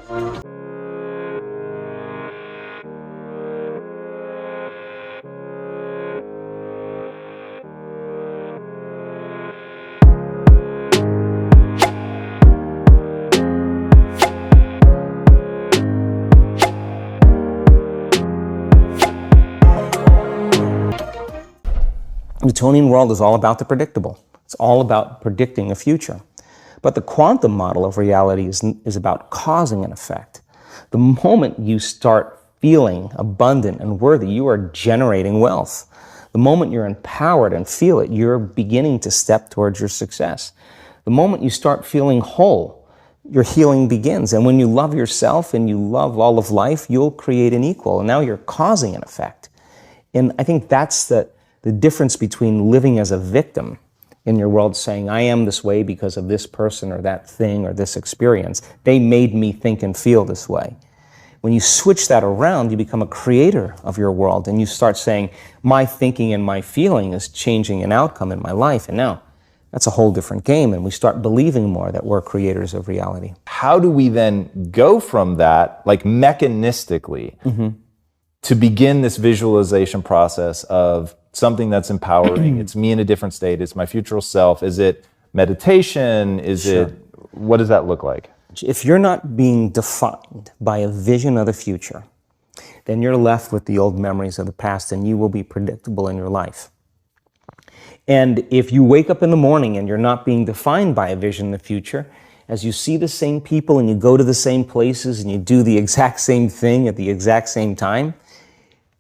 The Newtonian world is all about the predictable. It's all about predicting a future. But the quantum model of reality is about causing an effect. The moment you start feeling abundant and worthy, you are generating wealth. The moment you're empowered and feel it, you're beginning to step towards your success. The moment you start feeling whole, your healing begins. And when you love yourself and you love all of life, you'll create an equal. And now you're causing an effect. And I think that's the difference between living as a victim in your world, saying, I am this way because of this person or that thing or this experience. They made me think and feel this way. When you switch that around, you become a creator of your world, and you start saying, my thinking and my feeling is changing an outcome in my life. And now that's a whole different game, and we start believing more that we're creators of reality. How do we then go from that, like mechanistically, to begin this visualization process of something that's empowering? It's me in a different state. It's my future self. Is it meditation? Is it, what does that look like? If you're not being defined by a vision of the future, then you're left with the old memories of the past, and you will be predictable in your life. And if you wake up in the morning and you're not being defined by a vision in the future, as you see the same people and you go to the same places and you do the exact same thing at the exact same time,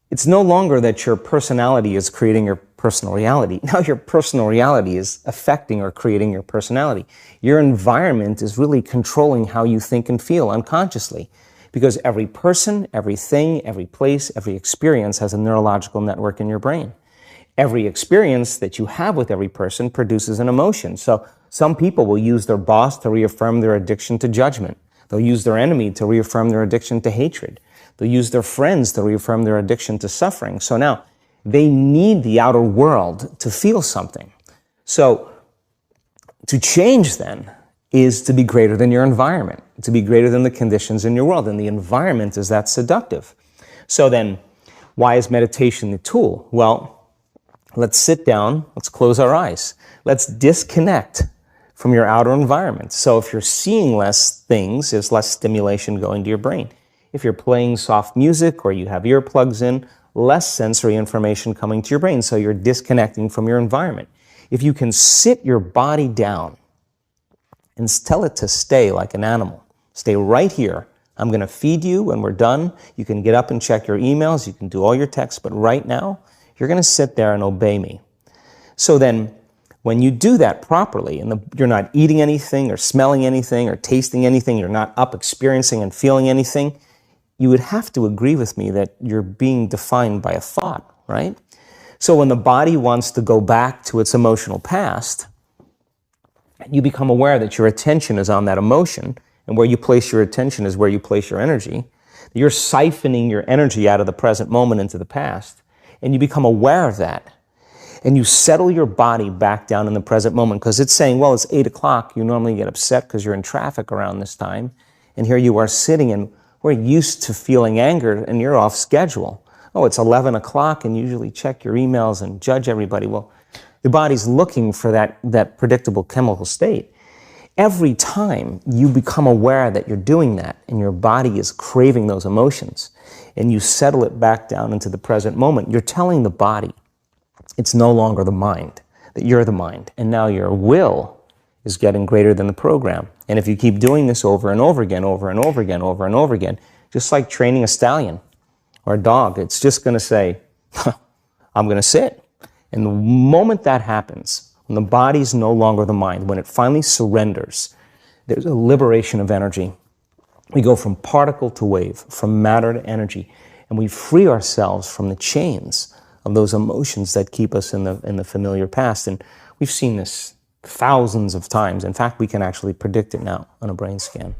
it's no longer that your personality is creating your personal reality. Now your personal reality is affecting or creating your personality. Your environment is really controlling how you think and feel unconsciously, because every person, everything, every place, every experience has a neurological network in your brain. Every experience that you have with every person produces an emotion. So some people will use their boss to reaffirm their addiction to judgment. They'll use their enemy to reaffirm their addiction to hatred. They'll use their friends to reaffirm their addiction to suffering. So now they need the outer world to feel something. So to change then is to be greater than your environment, to be greater than the conditions in your world. And the environment is that seductive. So then why is meditation the tool? Well, let's sit down, let's close our eyes. Let's disconnect from your outer environment. So if you're seeing less things, there's less stimulation going to your brain. If you're playing soft music or you have earplugs in, less sensory information coming to your brain, so you're disconnecting from your environment. If you can sit your body down and tell it to stay like an animal, stay right here. I'm going to feed you when we're done. You can get up and check your emails, you can do all your texts, but right now, you're going to sit there and obey me. So then, when you do that properly, and you're not eating anything or smelling anything or tasting anything, you're not up experiencing and feeling anything, you would have to agree with me that you're being defined by a thought, right? So when the body wants to go back to its emotional past, you become aware that your attention is on that emotion, and where you place your attention is where you place your energy. You're siphoning your energy out of the present moment into the past, and you become aware of that. And you settle your body back down in the present moment, because it's saying, well, it's 8 o'clock. You normally get upset because you're in traffic around this time, and here you are sitting, and we're used to feeling anger, and you're off schedule. Oh, it's 11 o'clock, and you usually check your emails and judge everybody. Well, the body's looking for that predictable chemical state. Every time you become aware that you're doing that, and your body is craving those emotions, and you settle it back down into the present moment, you're telling the body it's no longer the mind, that you're the mind, and now your will is getting greater than the program. And if you keep doing this over and over again, over and over again, over and over again, just like training a stallion or a dog, it's just going to say, I'm going to sit. And the moment that happens, when the body's no longer the mind, when it finally surrenders, there's a liberation of energy. We go from particle to wave, from matter to energy, and we free ourselves from the chains of those emotions that keep us in the familiar past. And we've seen this thousands of times. In fact, we can actually predict it now on a brain scan.